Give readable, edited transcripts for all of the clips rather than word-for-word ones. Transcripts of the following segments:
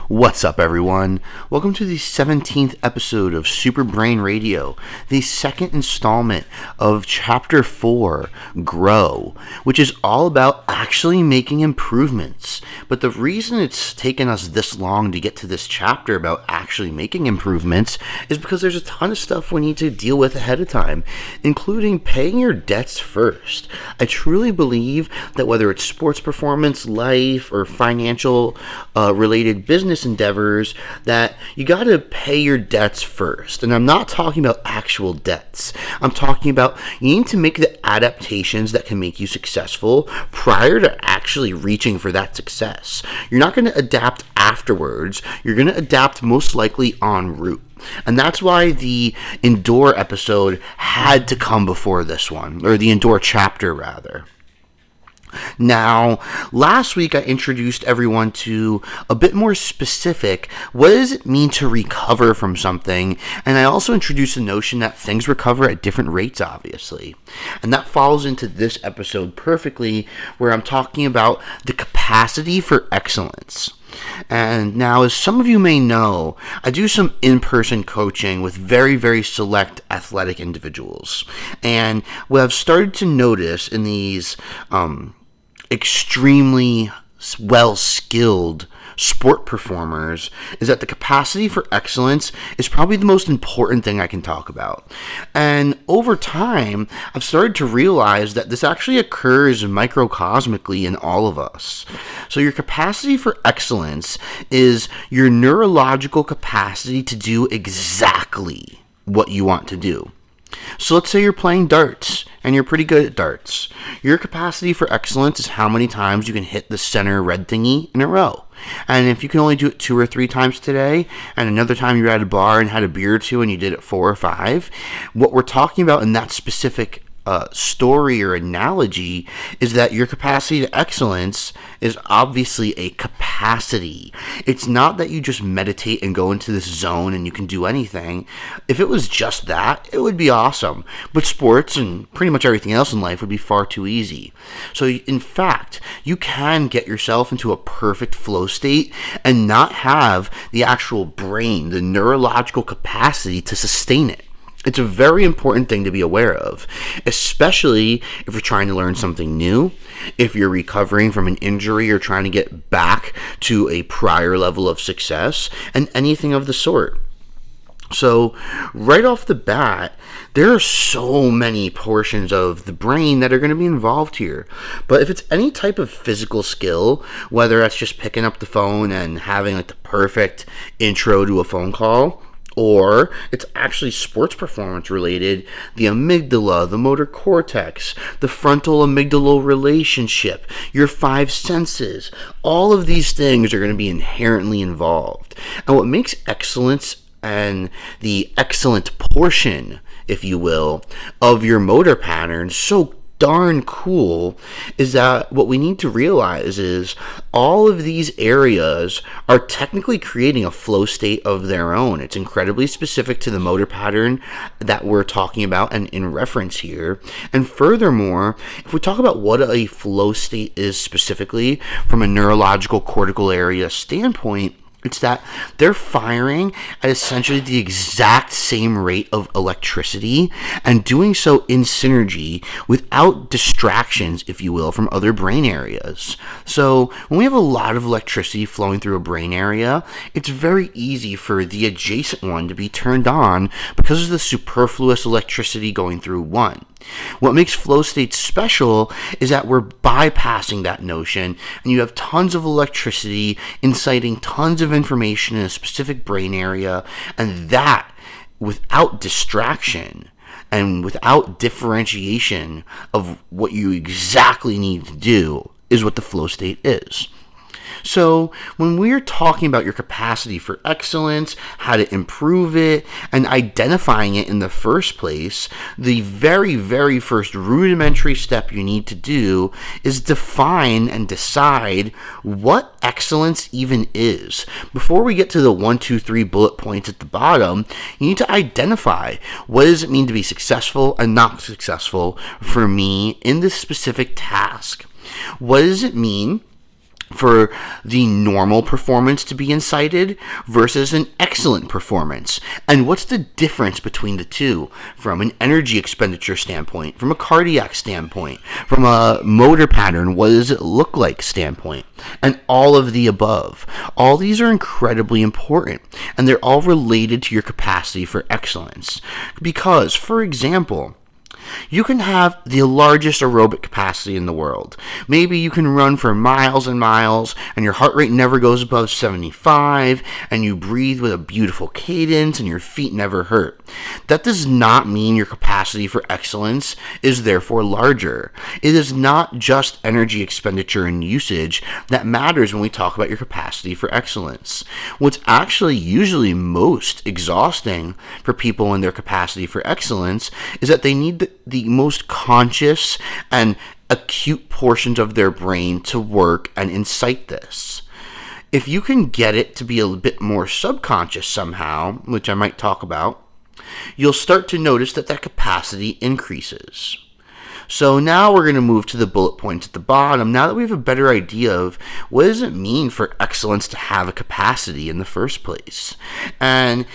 What's up, everyone? Welcome to the 17th episode of Super Brain Radio, the second installment of Chapter 4, Grow, which is all about actually making improvements. But the reason it's taken us this long to get to this chapter about actually making improvements is because there's a ton of stuff we need to deal with ahead of time, including paying your debts first. I truly believe that whether it's sports performance, life, or financial related business endeavors, that you got to pay your debts first. And I'm not talking about actual debts. I'm talking about you need to make the adaptations that can make you successful prior to actually reaching for that success. You're not going to adapt afterwards. You're going to adapt most likely en route. And that's why the Endure episode had to come before this one, or the Endure chapter rather. Now, last week I introduced everyone to a bit more specific, what does it mean to recover from something? And I also introduced the notion that things recover at different rates, obviously. And that falls into this episode perfectly, where I'm talking about the capacity for excellence. And now, as some of you may know, I do some in-person coaching with very, very select athletic individuals. And what I've started to notice in these extremely well-skilled sport performers is that the capacity for excellence is probably the most important thing I can talk about. And over time, I've started to realize that this actually occurs microcosmically in all of us. So your capacity for excellence is your neurological capacity to do exactly what you want to do. So let's say you're playing darts and you're pretty good at darts. Your capacity for excellence is how many times you can hit the center red thingy in a row. And if you can only do it 2 or 3 times today, and another time you're at a bar and had a beer or two and you did it 4 or 5, what we're talking about in that specific story or analogy is that your capacity to excellence is obviously a capacity. It's not that you just meditate and go into this zone and you can do anything. If it was just that, it would be awesome. But sports and pretty much everything else in life would be far too easy. So in fact, you can get yourself into a perfect flow state and not have the actual brain, the neurological capacity to sustain it. It's a very important thing to be aware of, especially if you're trying to learn something new, if you're recovering from an injury or trying to get back to a prior level of success, and anything of the sort. So, right off the bat, there are so many portions of the brain that are going to be involved here. But if it's any type of physical skill, whether that's just picking up the phone and having like the perfect intro to a phone call, or it's actually sports performance related, the amygdala, the motor cortex, the frontal amygdala relationship, your 5 senses, all of these things are going to be inherently involved. And what makes excellence and the excellent portion, if you will, of your motor patterns so darn cool is that what we need to realize is all of these areas are technically creating a flow state of their own. It's incredibly specific to the motor pattern that we're talking about and in reference here. And furthermore, if we talk about what a flow state is specifically from a neurological cortical area standpoint, it's that they're firing at essentially the exact same rate of electricity and doing so in synergy without distractions, if you will, from other brain areas. So when we have a lot of electricity flowing through a brain area, it's very easy for the adjacent one to be turned on because of the superfluous electricity going through one. What makes flow states special is that we're bypassing that notion and you have tons of electricity inciting tons of information in a specific brain area, and that without distraction and without differentiation of what you exactly need to do is what the flow state is. So when we're talking about your capacity for excellence, how to improve it, and identifying it in the first place, the very, very first rudimentary step you need to do is define and decide what excellence even is. Before we get to the 1, 2, 3 bullet points at the bottom, you need to identify what does it mean to be successful and not successful for me in this specific task. What does it mean for the normal performance to be incited versus an excellent performance? And what's the difference between the two from an energy expenditure standpoint, from a cardiac standpoint, from a motor pattern, what does it look like standpoint, and all of the above? All these are incredibly important, and they're all related to your capacity for excellence. Because, for example, you can have the largest aerobic capacity in the world. Maybe you can run for miles and miles, and your heart rate never goes above 75, and you breathe with a beautiful cadence, and your feet never hurt. That does not mean your capacity for excellence is therefore larger. It is not just energy expenditure and usage that matters when we talk about your capacity for excellence. What's actually usually most exhausting for people in their capacity for excellence is that they need the most conscious and acute portions of their brain to work and incite this. If you can get it to be a bit more subconscious somehow, which I might talk about, you'll start to notice that capacity increases. So now we're going to move to the bullet points at the bottom. Now that we have a better idea of what does it mean for excellence to have a capacity in the first place. And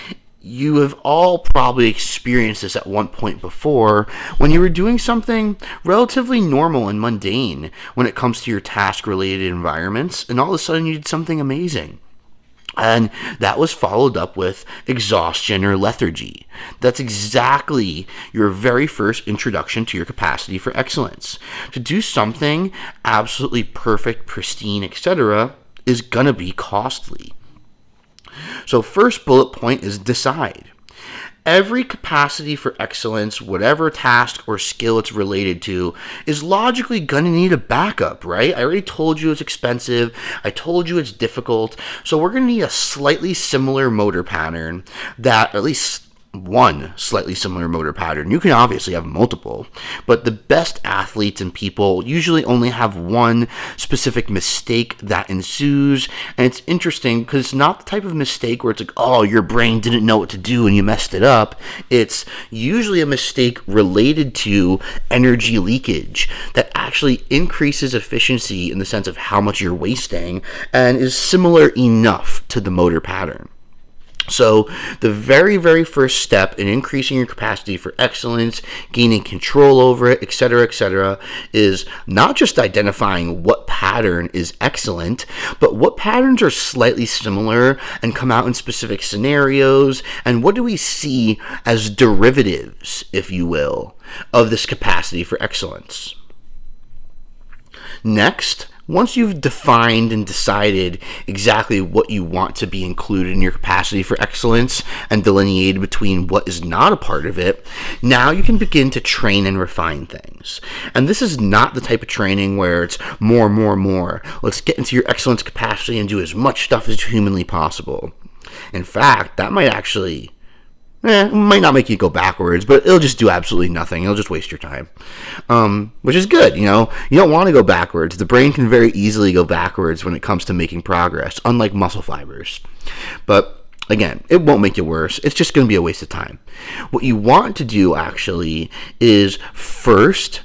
you have all probably experienced this at one point before when you were doing something relatively normal and mundane when it comes to your task-related environments, and all of a sudden you did something amazing. And that was followed up with exhaustion or lethargy. That's exactly your very first introduction to your capacity for excellence. To do something absolutely perfect, pristine, etc. is gonna be costly. So first bullet point is decide. Every capacity for excellence, whatever task or skill it's related to, is logically going to need a backup, right? I already told you it's expensive. I told you it's difficult. So we're going to need a slightly similar motor pattern that, or at least one slightly similar motor pattern. You can obviously have multiple, but the best athletes and people usually only have one specific mistake that ensues. And it's interesting because it's not the type of mistake where it's like, oh, your brain didn't know what to do and you messed it up. It's usually a mistake related to energy leakage that actually increases efficiency in the sense of how much you're wasting and is similar enough to the motor pattern. So the very, very first step in increasing your capacity for excellence, gaining control over it, etc., is not just identifying what pattern is excellent, but what patterns are slightly similar and come out in specific scenarios, and what do we see as derivatives, if you will, of this capacity for excellence. Next, once you've defined and decided exactly what you want to be included in your capacity for excellence and delineated between what is not a part of it, now you can begin to train and refine things. And this is not the type of training where it's more. Let's get into your excellence capacity and do as much stuff as humanly possible. In fact, that might actually it might not make you go backwards, but it'll just do absolutely nothing. It'll just waste your time, which is good. You know, you don't want to go backwards. The brain can very easily go backwards when it comes to making progress, unlike muscle fibers. But again, it won't make you worse. It's just going to be a waste of time. What you want to do actually is first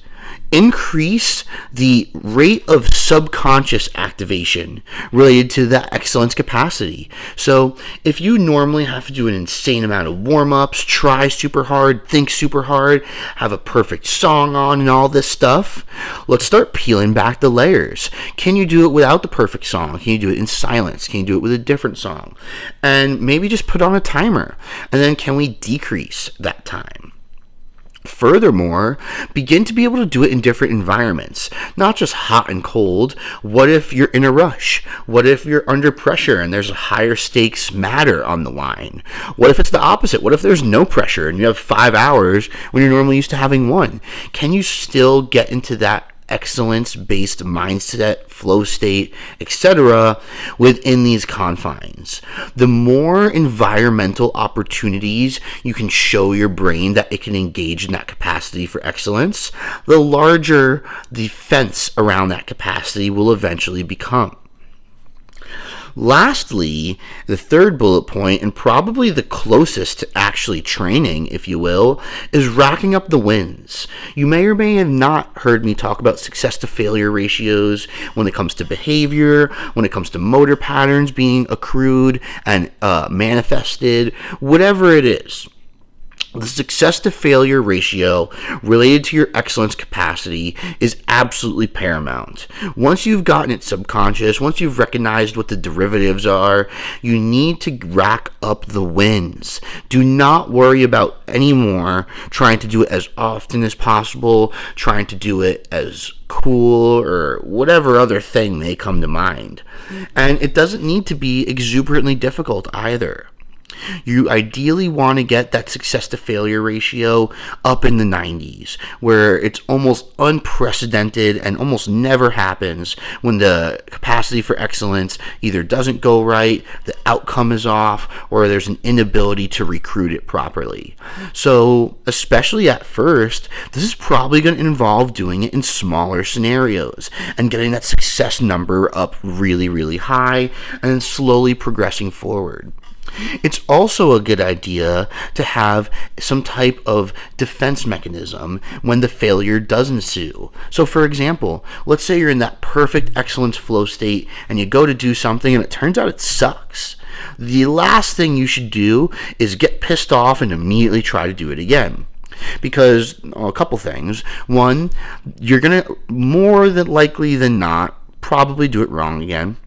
increase the rate of subconscious activation related to that excellence capacity. So if you normally have to do an insane amount of warm-ups, try super hard, think super hard, have a perfect song on and all this stuff, let's start peeling back the layers. Can you do it without the perfect song? Can you do it in silence? Can you do it with a different song? And maybe just put on a timer. And then can we decrease that time? Furthermore, begin to be able to do it in different environments, not just hot and cold. What if you're in a rush? What if you're under pressure and there's a higher stakes matter on the line? What if it's the opposite? What if there's no pressure and you have 5 hours when you're normally used to having 1? Can you still get into that excellence-based mindset, flow state, etc. within these confines? The more environmental opportunities you can show your brain that it can engage in that capacity for excellence, the larger the fence around that capacity will eventually become. Lastly, the third bullet point, and probably the closest to actually training, if you will, is racking up the wins. You may or may have not heard me talk about success to failure ratios when it comes to behavior, when it comes to motor patterns being accrued and manifested, whatever it is. The success to failure ratio related to your excellence capacity is absolutely paramount. Once you've gotten it subconscious, once you've recognized what the derivatives are, you need to rack up the wins. Do not worry about anymore trying to do it as often as possible, trying to do it as cool or whatever other thing may come to mind. And it doesn't need to be exuberantly difficult either. You ideally want to get that success to failure ratio up in the 90s, where it's almost unprecedented and almost never happens when the capacity for excellence either doesn't go right, the outcome is off, or there's an inability to recruit it properly. So, especially at first, this is probably going to involve doing it in smaller scenarios and getting that success number up really, really high and then slowly progressing forward. It's also a good idea to have some type of defense mechanism when the failure does ensue. So, for example, let's say you're in that perfect excellence flow state and you go to do something and it turns out it sucks. The last thing you should do is get pissed off and immediately try to do it again. Because, a couple things. One, you're going to more than likely than not probably do it wrong again.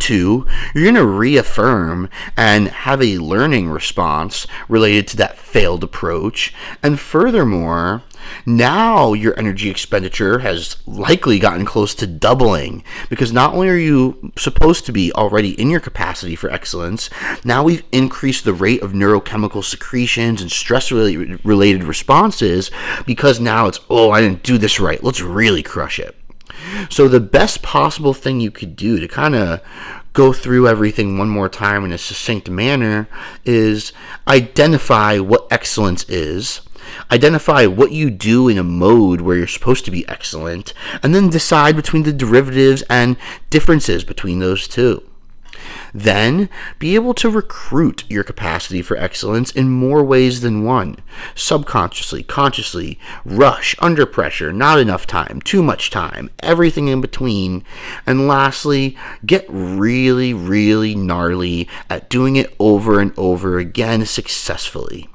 Two, you're going to reaffirm and have a learning response related to that failed approach. And furthermore, now your energy expenditure has likely gotten close to doubling, because not only are you supposed to be already in your capacity for excellence, now we've increased the rate of neurochemical secretions and stress-related responses, because now it's, oh, I didn't do this right. Let's really crush it. So the best possible thing you could do to kind of go through everything one more time in a succinct manner is identify what excellence is, identify what you do in a mode where you're supposed to be excellent, and then decide between the derivatives and differences between those two. Then, be able to recruit your capacity for excellence in more ways than one. Subconsciously, consciously, rush, under pressure, not enough time, too much time, everything in between. And lastly, get really, really gnarly at doing it over and over again successfully.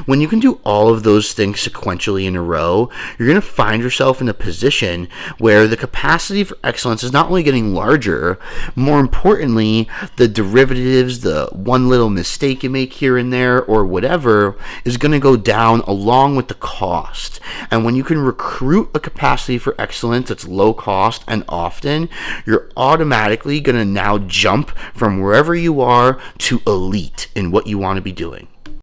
When you can do all of those things sequentially in a row, you're going to find yourself in a position where the capacity for excellence is not only getting larger, more importantly, the derivatives, the one little mistake you make here and there, or whatever, is going to go down along with the cost. And when you can recruit a capacity for excellence that's low cost and often, you're automatically going to now jump from wherever you are to elite in what you want to be doing.